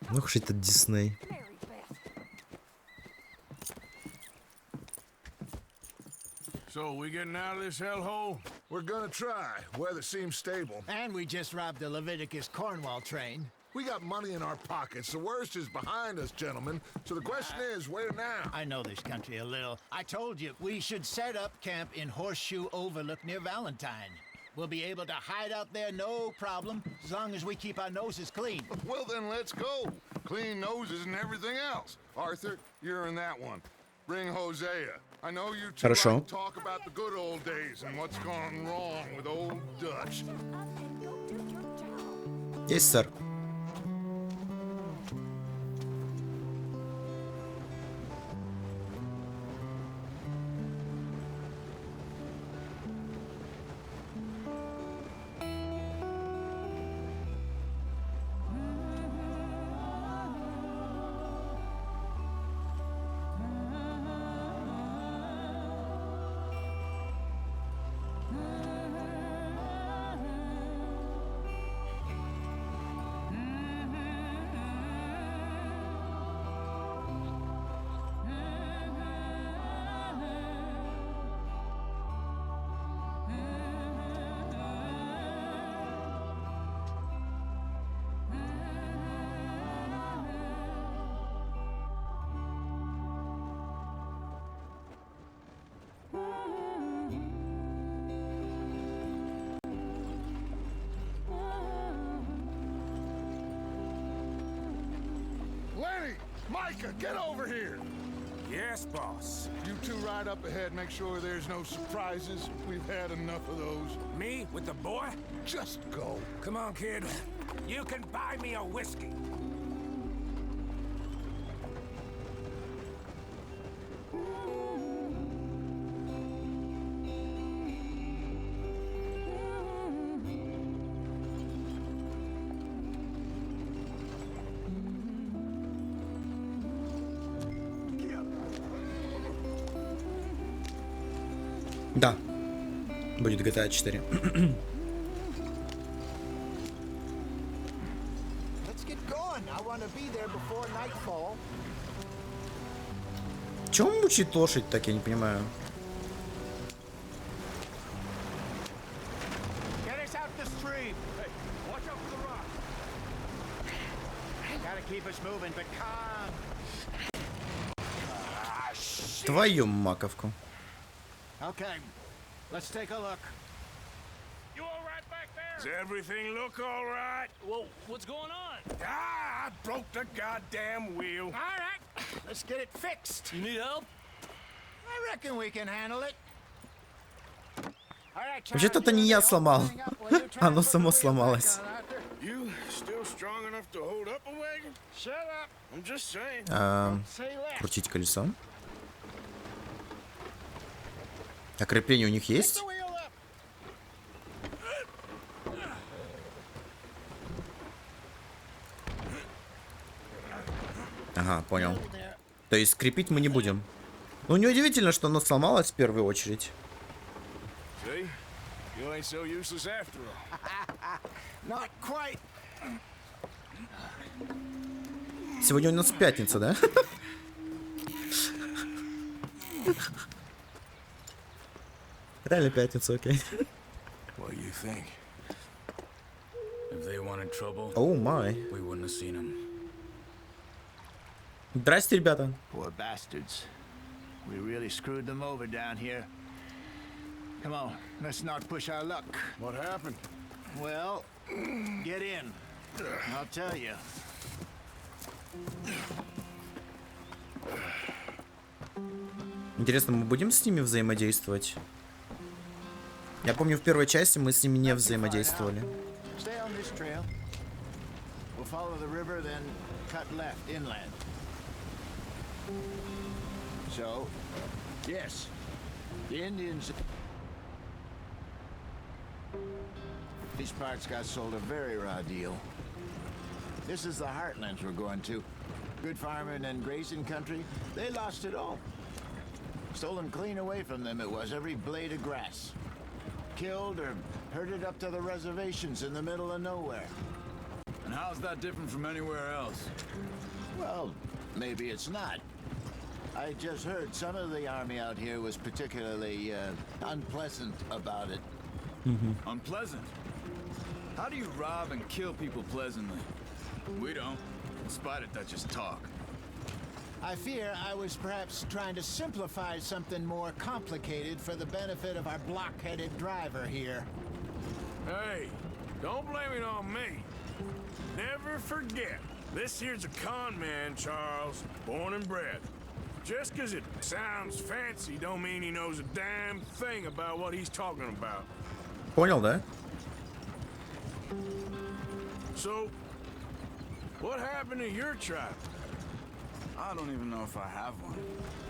Ну уж этот Дисней. So we getting out of this hellhole? We're gonna try. Weather seems stable. And we just robbed the Leviticus Cornwall train. We got money in our pockets. The worst is behind us, gentlemen. So the question is, where now? I know this country a little. I told you, we should set up camp in Horseshoe Overlook near Valentine. We'll be able to hide out there, no problem, as long as we keep our noses clean. Well, then let's go. Clean noses and everything else. Arthur, you're in that one. Bring Hosea. I know you two like to talk about the good old days and what's gone wrong with old Dutch. Yes, sir. Lenny! Micah, get over here! Yes, boss. You two ride up ahead, make sure there's no surprises. We've had enough of those. Me with the boy? Just go. Come on, kid. You can buy me a whiskey. Да. Будет GTA 4. Let's get going. I want to be there before nightfall. Чего он мучит лошадь, так я не понимаю. Get us out the stream. Hey, watch out for the rock. Gotta keep us moving, but calm. Твою маковку. Okay, let's take a look. You all right back there? Does everything look all right? Whoa, what's going on? Ah, I broke the goddamn wheel. All right, let's get it fixed. You need help? I reckon we can handle it. All right, Вообще-то это не я сломал. Оно само сломалось. You still strong enough to hold up a wagon? Shut up. I'm just saying. Say less. Крутить колесом. А крепление у них есть? Ага, понял. То есть скрепить мы не будем. Ну, неудивительно, что оно сломалось в первую очередь. See? You ain't so useless after all. Not quite. Сегодня у нас пятница, да? Реально пятница, окей. What do you think? If they wanted trouble, Оу май. we wouldn't have seen them. Здрасте, ребята. Poor bastards. We really screwed them over down here. Come on, let's not push our luck. What happened? Well, get in. I'll tell you. Интересно, мы будем с ними взаимодействовать? Я помню, в первой части мы с ними не взаимодействовали. Stay on this trail. We'll follow the river, then cut left inland. So, yes, the Indians. These parts got sold a very raw deal. This is the heartlands we're going to. Good farming and grazing country. They lost it all. Stolen clean away from them it was, every blade of grass. Killed or herded up to the reservations in the middle of nowhere. And how's that different from anywhere else? Well, maybe it's not. I just heard some of the army out here was particularly unpleasant about it. Unpleasant? How do you rob and kill people pleasantly? We don't, in spite of Dutch's talk. I fear I was perhaps trying to simplify something more complicated for the benefit of our blockheaded driver here. Hey, don't blame it on me. Never forget, this here's a con man, Charles, born and bred. Just 'cause it sounds fancy don't mean he knows a damn thing about what he's talking about. Понял, да? So, what happened to your tribe? I don't even know if I have one.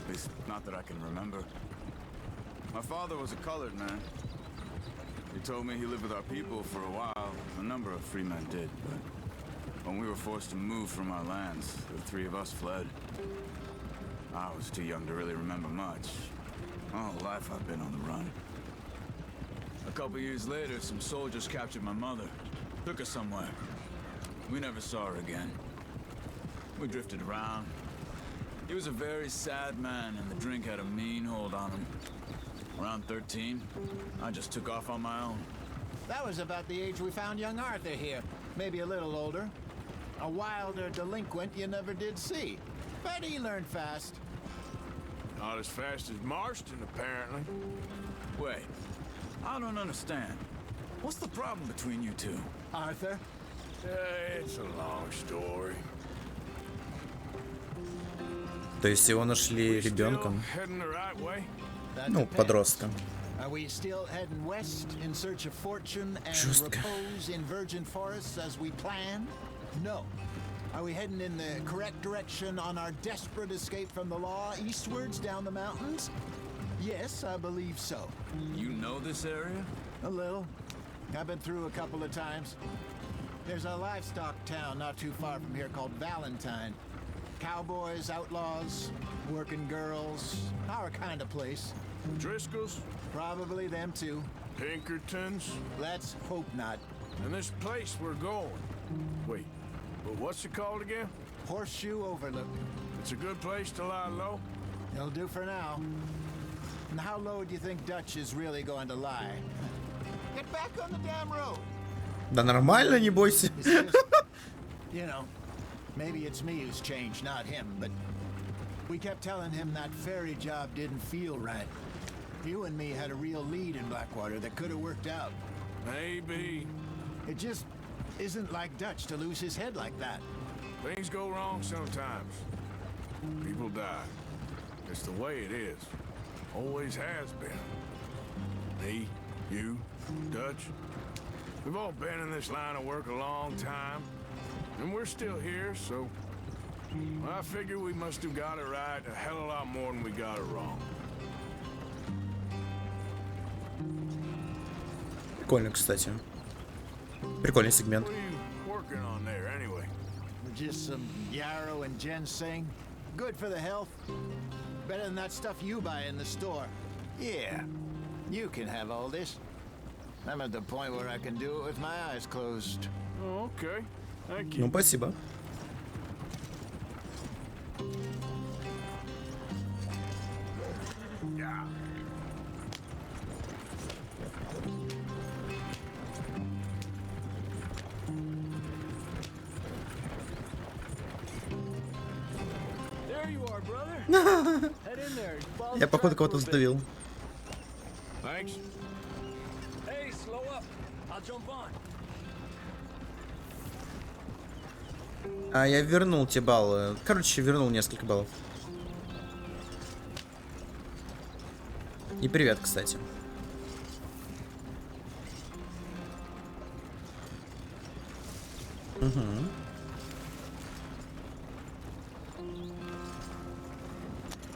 At least, not that I can remember. My father was a colored man. He told me he lived with our people for a while. A number of free men did, but when we were forced to move from our lands, the three of us fled. I was too young to really remember much. All life I've been on the run. A couple years later, some soldiers captured my mother. Took her somewhere. We never saw her again. We drifted around. He was a very sad man, and the drink had a mean hold on him. Around 13, I just took off on my own. That was about the age we found young Arthur here. Maybe a little older. A wilder delinquent you never did see. But he learned fast. Not as fast as Marston, apparently. Wait, I don't understand. What's the problem between you two? Arthur? It's a long story. То есть его нашли ребенком. Heading the right way? That Ну, depends. подростком. Are we still heading west in search of fortune and Жестко. repose in virgin forests as we planned? No. Are we heading in the correct direction on our desperate escape from the law eastwards down the mountains? Yes, I believe so. You know this area? A little. I've been through a couple of times. There's a livestock town not too far from here called Valentine. Cowboys, outlaws, working girls, our kind of place. Driscoll's? Probably them too. Pinkertons? Let's hope not. And this place we're going. Wait, but what's it called again? Horseshoe Overlook. It's a good place to lie low? It'll do for now. And how low do you think Dutch is really going to lie? Get back on the damn road. Да нормально, не бойся. It's just, you know, maybe it's me who's changed, not him, but we kept telling him that ferry job didn't feel right. You and me had a real lead in Blackwater that could have worked out. Maybe. It just isn't like Dutch to lose his head like that. Things go wrong sometimes. People die. It's the way it is. Always has been. Me, you, Dutch. We've all been in this line of work a long time. And we're still here, so I figure we must have got it right a hell of a lot more than we got it wrong. Прикольно, кстати. Прикольный сегмент. What are you working on there, anyway? Just some yarrow and ginseng. Good for the health. Better than that stuff you buy in the store. Yeah, you can have all this. I'm at the point where I can do it with my eyes closed. Oh, okay. Thank you. Ну, спасибо. Yeah. There you are, brother. Head in there. Follow Я, the походу, track кого-то for a bit. сдавил. Thanks. Hey, slow up. I'll jump on. А, я вернул те баллы. Короче, вернул несколько баллов. И привет, кстати. Угу.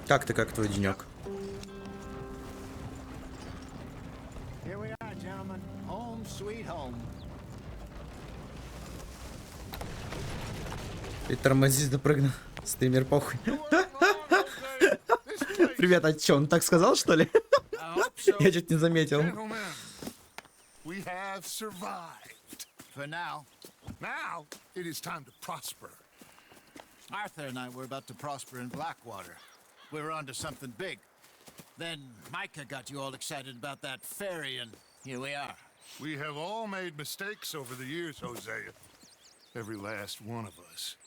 Как ты, как твой денек? Here we are, gentlemen. Home sweet home. Ты тормозись, допрыгнул. Стример, похуй. Привет, а чё, он так сказал, что ли? Я чуть не заметил. Gentlemen, we have survived. For now. Now it is time to prosper. Arthur and I were about to prosper in Blackwater. We were onto something big. Then Micah got you all excited about that ferry, and here we are. We have all made mistakes over the years, Hosea. Every last one of us.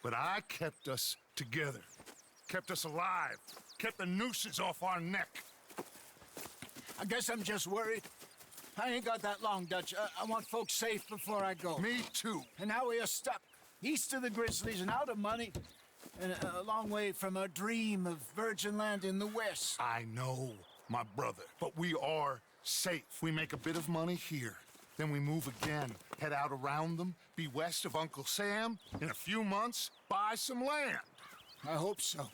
But I kept us together. Kept us alive. Kept the nooses off our neck. I guess I'm just worried. I ain't got that long, Dutch. I want folks safe before I go. Me too. And now we are stuck east of the Grizzlies and out of money, and a long way from our dream of virgin land in the west. I know, my brother, but we are safe. We make a bit of money here, then we move again, head out around them, be west of Uncle Sam, in a few months, buy some land. I hope so.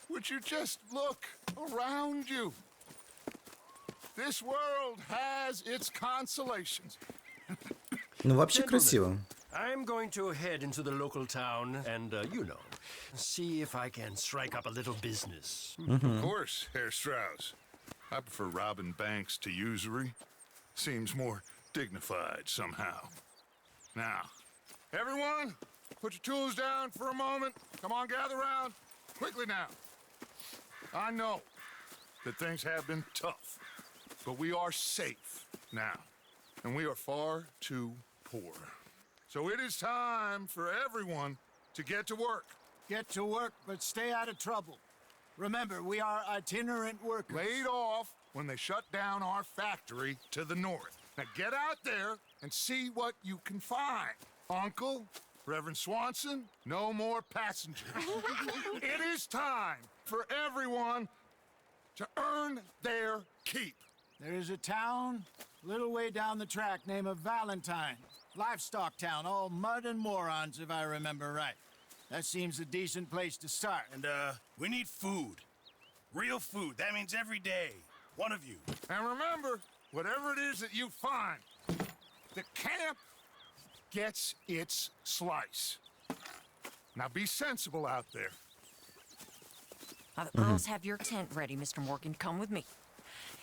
Would you just look around you? This world has its consolations. Ну, вообще красиво. I'm going to head into the local town and, see if I can strike up a little business. Of course, Herr Strauss. I prefer robbing banks to usury. Seems more dignified somehow. Now, everyone, put your tools down for a moment. Come on, gather round. Quickly now. I know that things have been tough, but we are safe now, and we are far too poor. So it is time for everyone to get to work. Get to work, but stay out of trouble. Remember, we are itinerant workers. Laid off when they shut down our factory to the north. Now get out there and see what you can find. Uncle, Reverend Swanson, no more passengers. It is time for everyone to earn their keep. There is a town a little way down the track named Valentine. Livestock town, all mud and morons, if I remember right. That seems a decent place to start. And, we need food. Real food. That means every day. One of you. And remember, whatever it is that you find, the camp gets its slice. Now be sensible out there. The girls have your tent ready, Mr. Morgan. Come with me.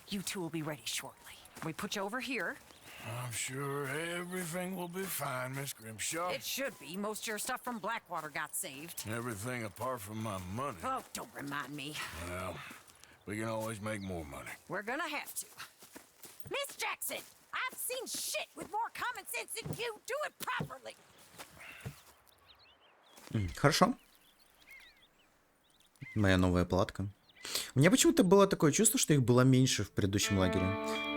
You two will be ready shortly. We put you over here. I'm sure everything will be fine, Miss Grimshaw. It should be. Most of your stuff from Blackwater got saved. Everything apart from my money. Oh, don't remind me. Well, we can always make more money. We're gonna have to. Miss Jackson, I've seen shit with more common sense than you. Do it properly. Хорошо. Моя новая палатка. У меня почему-то было такое чувство, что их было меньше в предыдущем лагере.